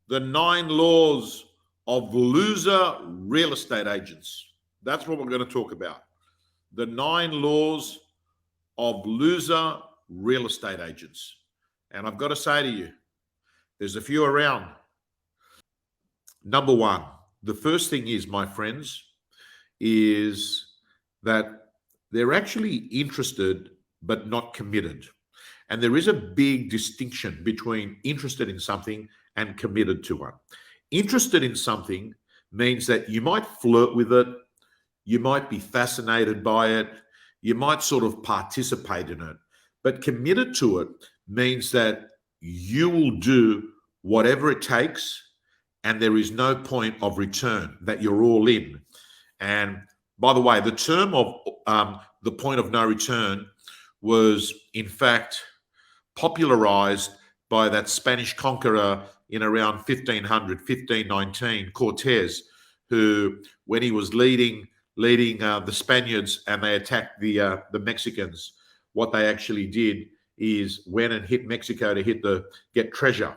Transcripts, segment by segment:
The 9 laws of loser real estate agents. That's what we're going to talk about. The 9 laws of loser real estate agents. And I've got to say to you, there's a few around. Number one, the first thing is, my friends, is that they're actually interested but not committed. And there is a big distinction between interested in something and committed to one. Interested in something means that you might flirt with it, you might be fascinated by it, you might sort of participate in it. But committed to it means that you will do whatever it takes and there is no point of return, that you're all in. And by the way, the term of the point of no return was in fact popularized by that Spanish conqueror in around 1519, Cortez, who, when he was leading the Spaniards and they attacked the Mexicans, what they actually did is went and hit Mexico to get treasure.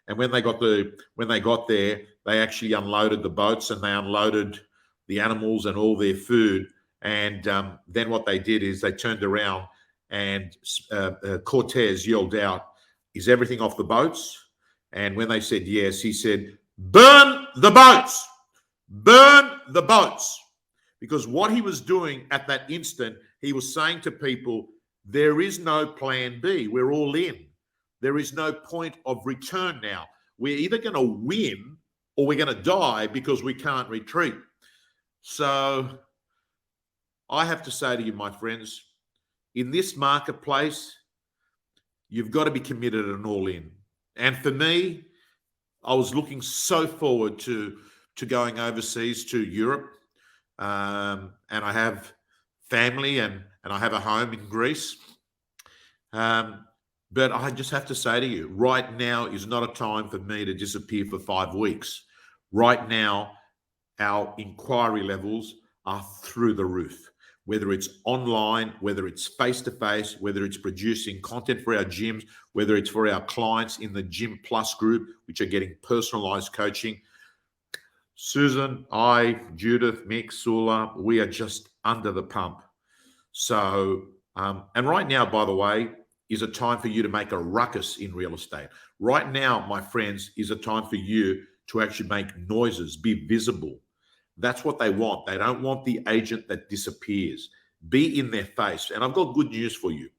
And when they got there, they actually unloaded the boats and they unloaded the animals and all their food. And then what they did is they turned around and Cortez yelled out, "Is everything off the boats?" And when they said yes, he said, "Burn the boats! Burn the boats!" Because what he was doing at that instant, he was saying to people, there is no plan B. We're all in. There is no point of return now. We're either going to win or we're going to die because we can't retreat. So I have to say to you, my friends, in this marketplace, you've got to be committed and all in. And for me, I was looking so forward to going overseas to Europe. And I have family and I have a home in Greece. But I just have to say to you, right now is not a time for me to disappear for 5 weeks. Right now, our inquiry levels are through the roof. Whether it's online, whether it's face-to-face, whether it's producing content for our gyms, whether it's for our clients in the Gym Plus group, which are getting personalized coaching. Susan, I, Judith, Mick, Sula, we are just under the pump. So, and right now, by the way, is a time for you to make a ruckus in real estate. Right now, my friends, is a time for you to actually make noises, be visible. That's what they want. They don't want the agent that disappears. Be in their face. And I've got good news for you.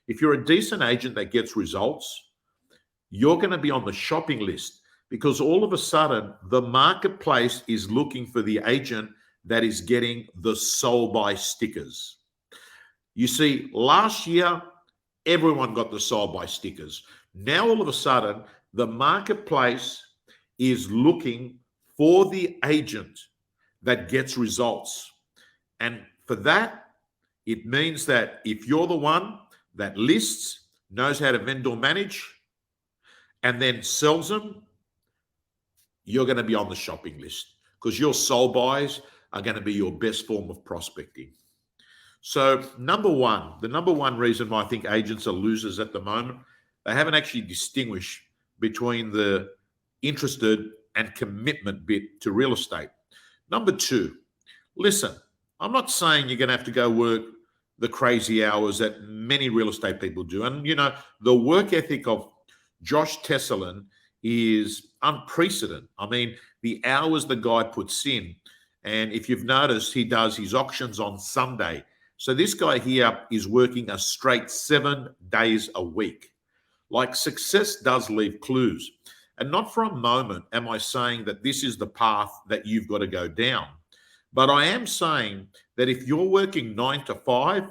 If you're a decent agent that gets results, you're going to be on the shopping list because all of a sudden the marketplace is looking for the agent that is getting the sold by stickers. You see, last year, everyone got the sold by stickers. Now, all of a sudden, the marketplace is looking for the agent that gets results. And for that, it means that if you're the one that lists, knows how to vendor manage, and then sells them, you're going to be on the shopping list because your sold buys are going to be your best form of prospecting. So the number one reason why I think agents are losers at the moment, they haven't actually distinguished between the interested and commitment bit to real estate. Number two, listen, I'm not saying you're going to have to go work the crazy hours that many real estate people do. And, you know, the work ethic of Josh Tesselin is unprecedented. I mean, the hours the guy puts in, and if you've noticed, he does his auctions on Sunday. So this guy here is working a straight 7 days a week. Like, success does leave clues. And not for a moment am I saying that this is the path that you've got to go down. But I am saying that if you're working 9 to 5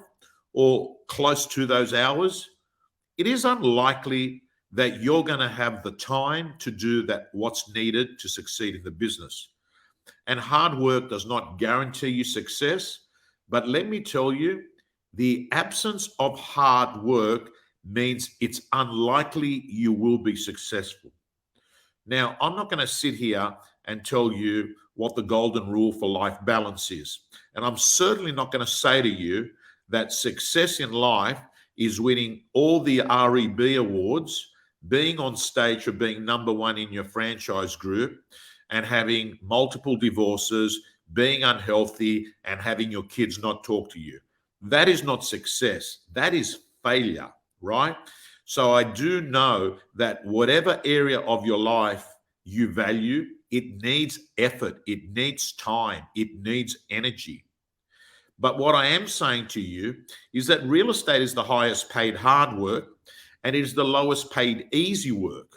or close to those hours, it is unlikely that you're going to have the time to do that, what's needed to succeed in the business. And hard work does not guarantee you success. But let me tell you, the absence of hard work means it's unlikely you will be successful. Now, I'm not going to sit here and tell you what the golden rule for life balance is. And I'm certainly not going to say to you that success in life is winning all the REB awards, being on stage for being number one in your franchise group and having multiple divorces, being unhealthy, and having your kids not talk to you. That is not success. That is failure, right? So I do know that whatever area of your life you value, it needs effort, it needs time, it needs energy. But what I am saying to you is that real estate is the highest paid hard work and it is the lowest paid easy work.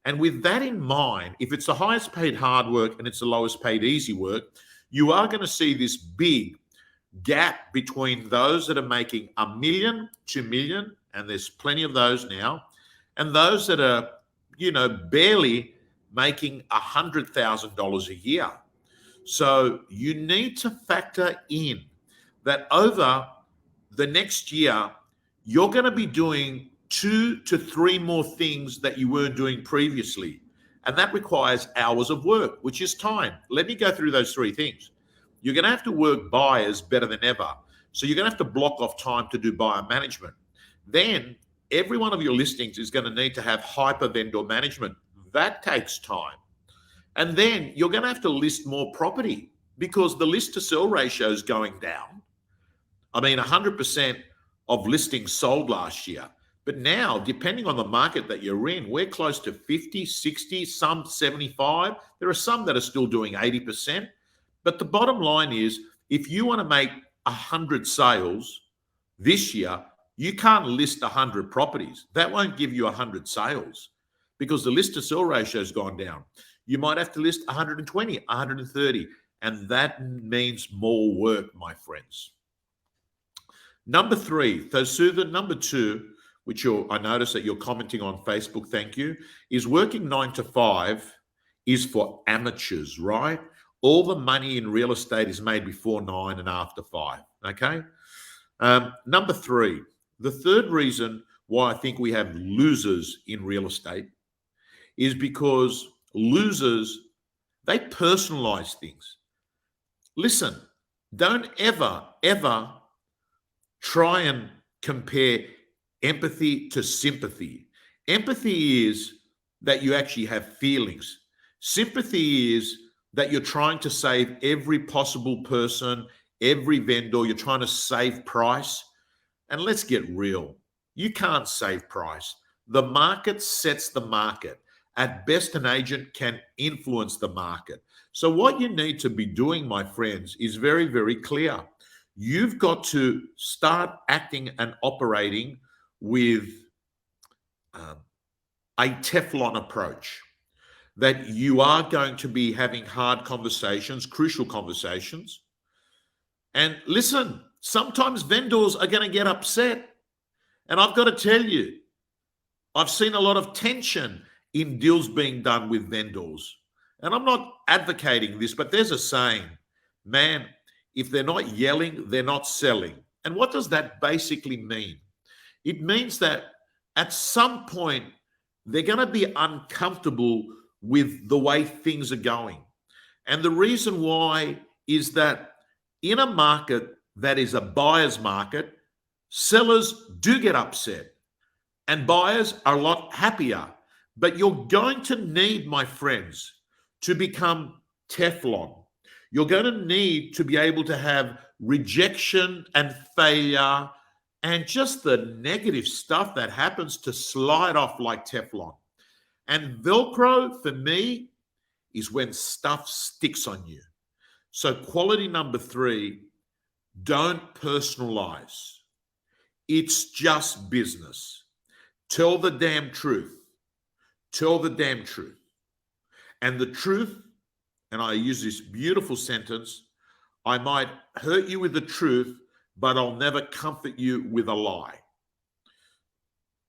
And with that in mind, if it's the highest paid hard work and it's the lowest paid easy work, you are going to see this big gap between those that are making $1 million, 2 million, and there's plenty of those now, and those that are, barely making $100,000 a year. So you need to factor in that over the next year, you're going to be doing 2 to 3 more things that you weren't doing previously. And that requires hours of work, which is time. Let me go through those 3 things. You're going to have to work buyers better than ever. So you're going to have to block off time to do buyer management. Then every one of your listings is going to need to have hyper vendor management. That takes time. And then you're going to have to list more property because the list to sell ratio is going down. I mean, 100% of listings sold last year. But now, depending on the market that you're in, we're close to 50, 60, some 75. There are some that are still doing 80%. But the bottom line is, if you want to make 100 sales this year, you can't list 100 properties. That won't give you 100 sales because the list to sell ratio has gone down. You might have to list 120, 130, and that means more work, my friends. Number 3, so the number 2, which I notice that you're commenting on Facebook, thank you, is working 9 to 5 is for amateurs, right? All the money in real estate is made before 9 and after 5, okay? Number 3, the third reason why I think we have losers in real estate is because losers, they personalize things. Listen, don't ever try and compare empathy to sympathy. Empathy is that you actually have feelings. Sympathy is that you're trying to save every possible person, every vendor. You're trying to save price. And let's get real. You can't save price. The market sets the market. At best, an agent can influence the market. So what you need to be doing, my friends, is very, very clear. You've got to start acting and operating with a Teflon approach, that you are going to be having hard conversations, crucial conversations. And listen, sometimes vendors are going to get upset. And I've got to tell you, I've seen a lot of tension in deals being done with vendors. And I'm not advocating this, but there's a saying, man, if they're not yelling, they're not selling. And what does that basically mean? It means that at some point, they're going to be uncomfortable with the way things are going. And the reason why is that in a market that is a buyer's market, sellers do get upset and buyers are a lot happier. But you're going to need, my friends, to become Teflon. You're going to need to be able to have rejection and failure and just the negative stuff that happens to slide off like Teflon. And Velcro, for me, is when stuff sticks on you. So quality number 3, don't personalize. It's just business. Tell the damn truth. Tell the damn truth. And the truth, and I use this beautiful sentence, I might hurt you with the truth, but I'll never comfort you with a lie.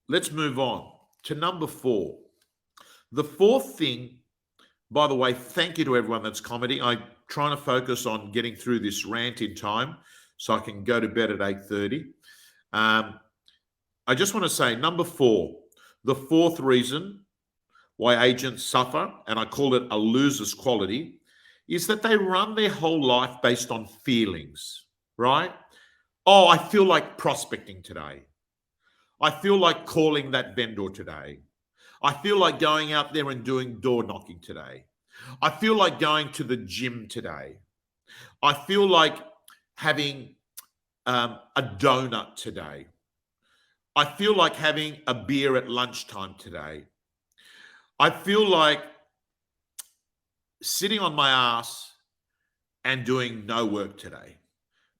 Let's move on to number 4. The fourth thing, by the way, thank you to everyone that's commenting. I'm trying to focus on getting through this rant in time so I can go to bed at 8:30. I just want to say, number 4, the fourth reason why agents suffer, and I call it a loser's quality, is that they run their whole life based on feelings, right? Oh, I feel like prospecting today. I feel like calling that vendor today. I feel like going out there and doing door knocking today. I feel like going to the gym today. I feel like having a donut today. I feel like having a beer at lunchtime today. I feel like sitting on my ass and doing no work today.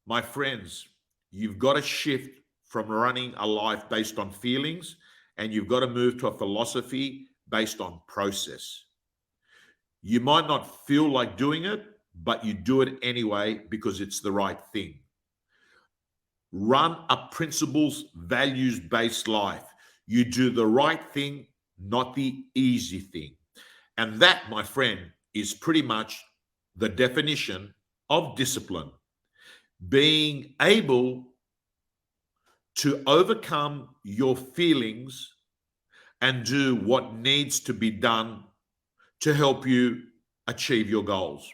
My friends, you've got to shift from running a life based on feelings, and you've got to move to a philosophy based on process. You might not feel like doing it, but you do it anyway because it's the right thing. Run a principles, values based life. You do the right thing, not the easy thing. And that, my friend, is pretty much the definition of discipline. Being able to overcome your feelings and do what needs to be done to help you achieve your goals.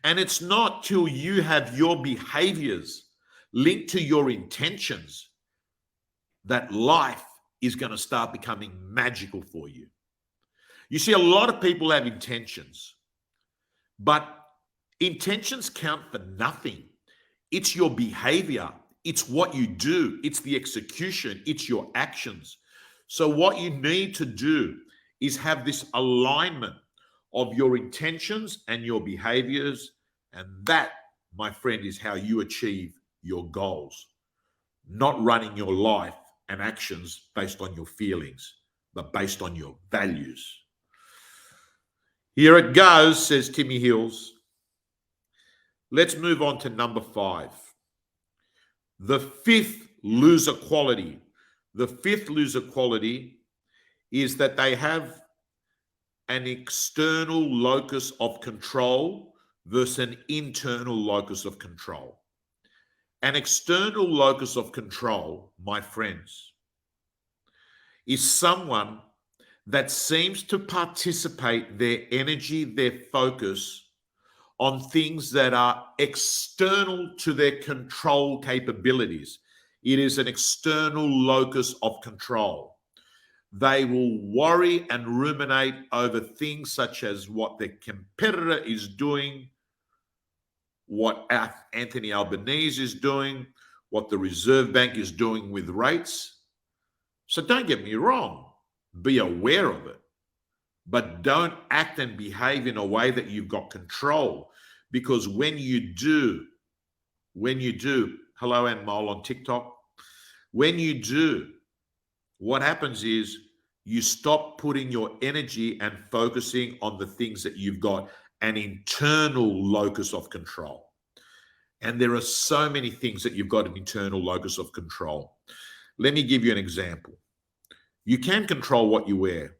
And it's not till you have your behaviors linked to your intentions that life is going to start becoming magical for you. You see, a lot of people have intentions, but intentions count for nothing. It's your behavior. It's what you do. It's the execution. It's your actions. So what you need to do is have this alignment of your intentions and your behaviors. And that, my friend, is how you achieve your goals. Not running your life and actions based on your feelings, but based on your values. Here it goes, says Timmy Hills. Let's move on to number 5. The fifth loser quality. The fifth loser quality is that they have an external locus of control versus an internal locus of control. An external locus of control, my friends, is someone that seems to participate their energy, their focus on things that are external to their control capabilities. It is an external locus of control. They will worry and ruminate over things such as what their competitor is doing, what Anthony Albanese is doing, what the Reserve Bank is doing with rates. So don't get me wrong, be aware of it, but don't act and behave in a way that you've got control. Because when you do, hello Anmol on TikTok, when you do, what happens is you stop putting your energy and focusing on the things that you've got an internal locus of control. And there are so many things that you've got an internal locus of control. Let me give you an example. You can control what you wear.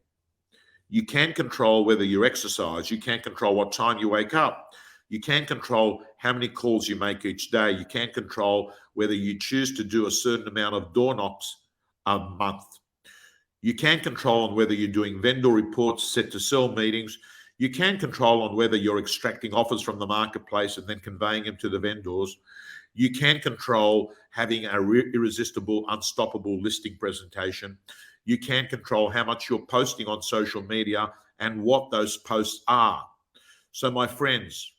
You can control whether you exercise. You can control what time you wake up. You can control how many calls you make each day. You can control whether you choose to do a certain amount of door knocks a month. You can control on whether you're doing vendor reports, set to sell meetings. You can control on whether you're extracting offers from the marketplace and then conveying them to the vendors. You can control having a irresistible, unstoppable listing presentation. You can control how much you're posting on social media and what those posts are. So my friends,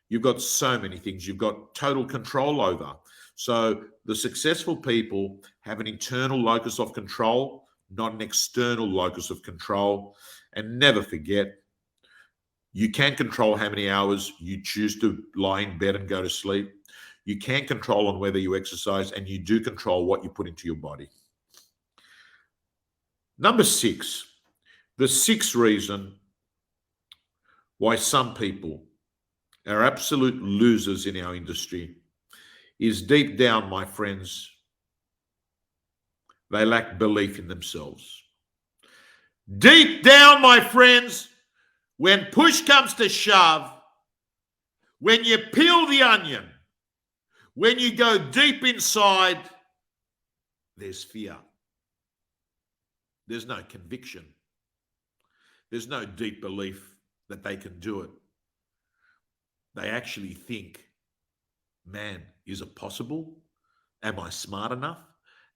you've got so many things you've got total control over. So the successful people have an internal locus of control, not an external locus of control. And never forget, you can control how many hours you choose to lie in bed and go to sleep. You can control on whether you exercise, and you do control what you put into your body. Number 6, the sixth reason why some people are absolute losers in our industry is deep down, my friends, they lack belief in themselves. Deep down, my friends, when push comes to shove, when you peel the onion, when you go deep inside, there's fear. There's no conviction. There's no deep belief that they can do it. They actually think, man, is it possible? Am I smart enough?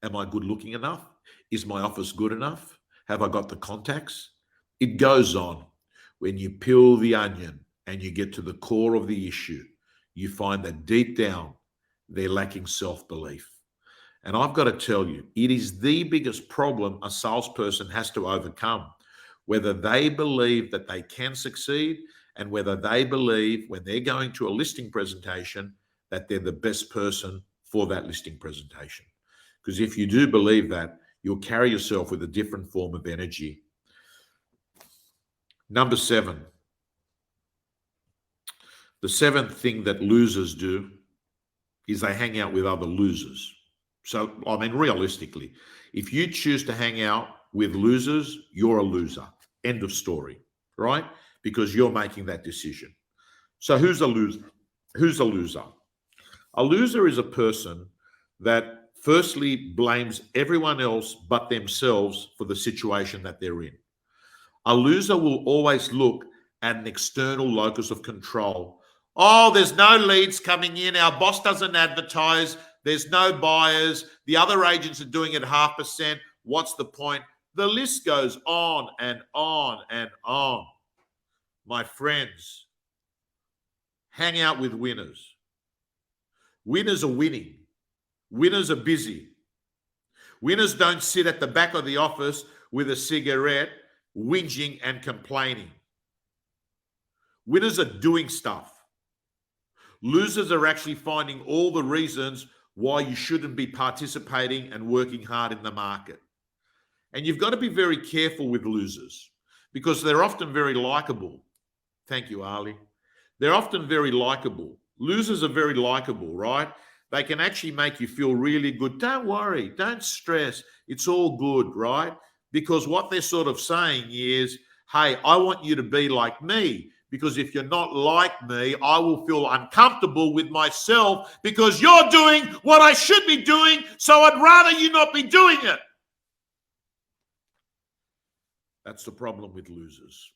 Am I good looking enough? Is my office good enough? Have I got the contacts? It goes on. When you peel the onion and you get to the core of the issue, you find that deep down, they're lacking self-belief. And I've got to tell you, it is the biggest problem a salesperson has to overcome, whether they believe that they can succeed and whether they believe when they're going to a listing presentation that they're the best person for that listing presentation. Because if you do believe that, you'll carry yourself with a different form of energy. Number 7, the 7th thing that losers do is they hang out with other losers. So, I mean, realistically, if you choose to hang out with losers, you're a loser. End of story, right? Because you're making that decision. So who's a loser? Who's a loser? A loser is a person that firstly blames everyone else but themselves for the situation that they're in. A loser will always look at an external locus of control. Oh, there's no leads coming in. Our boss doesn't advertise. There's no buyers. The other agents are doing it 0.5%. What's the point? The list goes on and on and on. My friends, hang out with winners. Winners are winning. Winners are busy. Winners don't sit at the back of the office with a cigarette, whinging and complaining. Winners are doing stuff. Losers are actually finding all the reasons why you shouldn't be participating and working hard in the market. And you've got to be very careful with losers because they're often very likable. Thank you, Ali. They're often very likable. Losers are very likable, right? They can actually make you feel really good. Don't worry. Don't stress. It's all good, right? Because what they're sort of saying is, hey, I want you to be like me. Because if you're not like me, I will feel uncomfortable with myself because you're doing what I should be doing, so I'd rather you not be doing it. That's the problem with losers.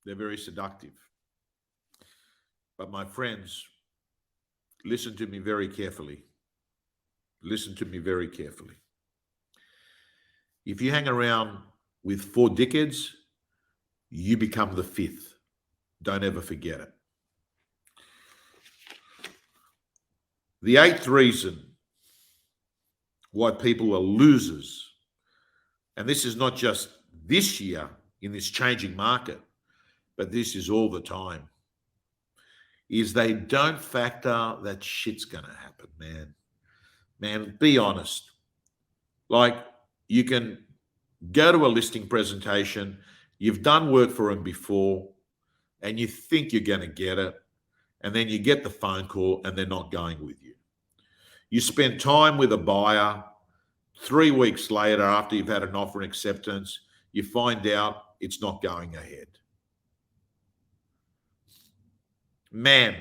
They're very seductive. But my friends, listen to me very carefully. Listen to me very carefully. If you hang around with 4 dickheads, you become the 5th. Don't ever forget it. The 8th reason why people are losers, and this is not just this year in this changing market, but this is all the time, is they don't factor that shit's going to happen, man. Man, be honest. Like, you can go to a listing presentation, you've done work for them before, and you think you're going to get it, and then you get the phone call and they're not going with you. You spend time with a buyer, 3 weeks later after you've had an offer and acceptance, you find out it's not going ahead. Man,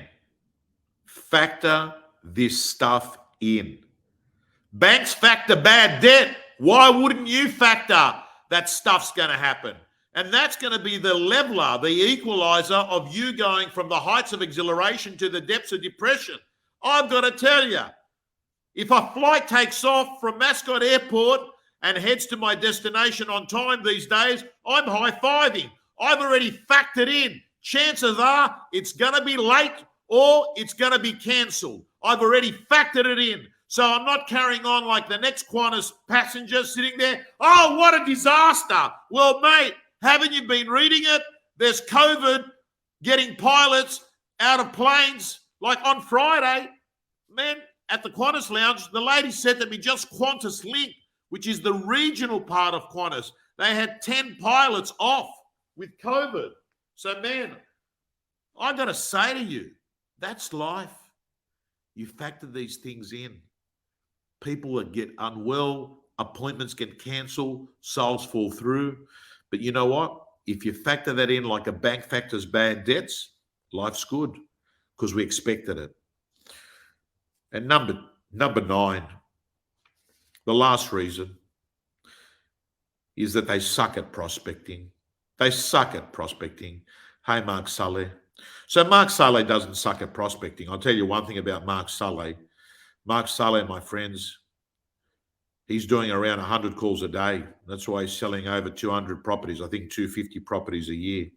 factor this stuff in. Banks factor bad debt. Why wouldn't you factor that stuff's going to happen? And that's going to be the leveler, the equalizer of you going from the heights of exhilaration to the depths of depression. I've got to tell you, if a flight takes off from Mascot Airport and heads to my destination on time these days, I'm high-fiving. I've already factored in. Chances are it's going to be late or it's going to be cancelled. I've already factored it in. So I'm not carrying on like the next Qantas passenger sitting there. Oh, what a disaster. Well, mate, haven't you been reading it? There's COVID getting pilots out of planes. Like on Friday, man, at the Qantas lounge, the lady said to me, just Qantas Link, which is the regional part of Qantas, they had 10 pilots off with COVID. So, man, I got to say to you, that's life. You factor these things in. People that get unwell, appointments get cancelled, sales fall through. But you know what? If you factor that in like a bank factors bad debts, life's good because we expected it. And number 9, the last reason is that they suck at prospecting. They suck at prospecting. Hey, Mark Sully. So Mark Sully doesn't suck at prospecting. I'll tell you one thing about Mark Sully. Mark Sully, my friends, He's doing around 100 calls a day. That's why he's selling over 200 properties, I think 250 properties a year.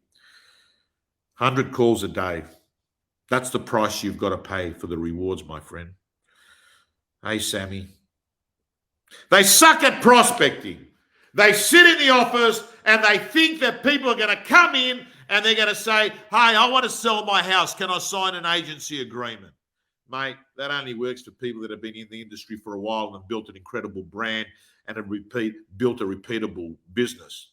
100 calls a day. That's the price you've got to pay for the rewards, my friend. Hey, Sammy. They suck at prospecting. They sit in the office and they think that people are going to come in and they're going to say, hey, I want to sell my house. Can I sign an agency agreement? Mate, that only works for people that have been in the industry for a while and have built an incredible brand and have built a repeatable business.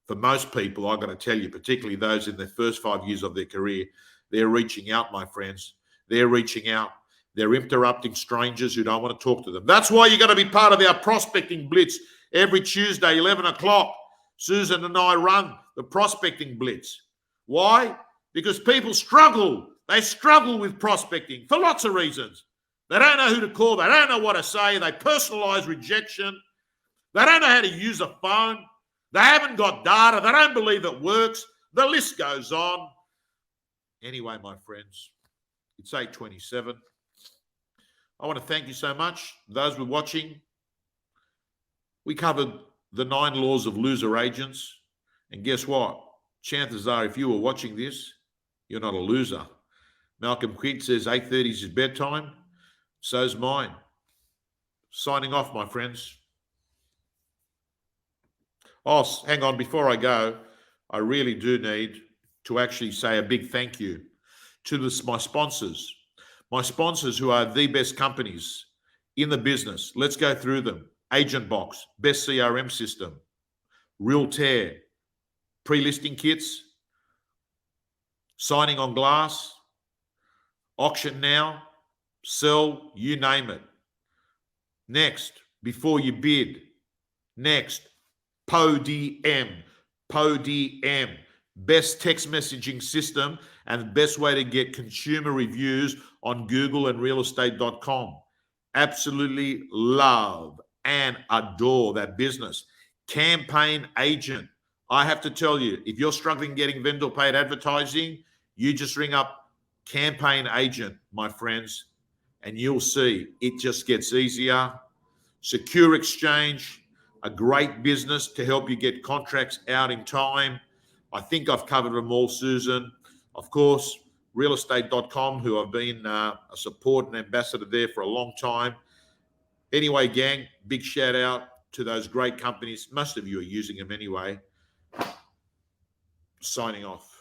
For most people, I've got to tell you, particularly those in the first 5 years of their career, they're reaching out, my friends. They're reaching out. They're interrupting strangers who don't want to talk to them. That's why you've got to be part of our prospecting blitz every Tuesday, 11 o'clock. Susan and I run the prospecting blitz. Why? Because people struggle. They struggle with prospecting for lots of reasons. They don't know who to call. They don't know what to say. They personalize rejection. They don't know how to use a phone. They haven't got data. They don't believe it works. The list goes on. Anyway, my friends, it's 8:27. I want to thank you so much. Those who are watching, we covered the 9 laws of loser agents. And guess what? Chances are, if you were watching this, you're not a loser. Malcolm Quigg says 8:30 is his bedtime. So's mine. Signing off, my friends. Oh, hang on. Before I go, I really do need to actually say a big thank you to my sponsors. My sponsors who are the best companies in the business. Let's go through them. Agent Box, best CRM system. Realtor, pre-listing kits. Signing on Glass. Auction Now. Sell, you name it. Next, Before You Bid. Next, PODM. PODM. Best text messaging system and the best way to get consumer reviews on Google and realestate.com. Absolutely love and adore that business. Campaign Agent. I have to tell you, if you're struggling getting vendor paid advertising, you just ring up Campaign Agent, my friends, and you'll see it just gets easier. Secure Exchange, a great business to help you get contracts out in time. I think I've covered them all, Susan. Of course, realestate.com, who I've been a support and ambassador there for a long time. Anyway, gang, big shout out to those great companies. Most of you are using them anyway. Signing off.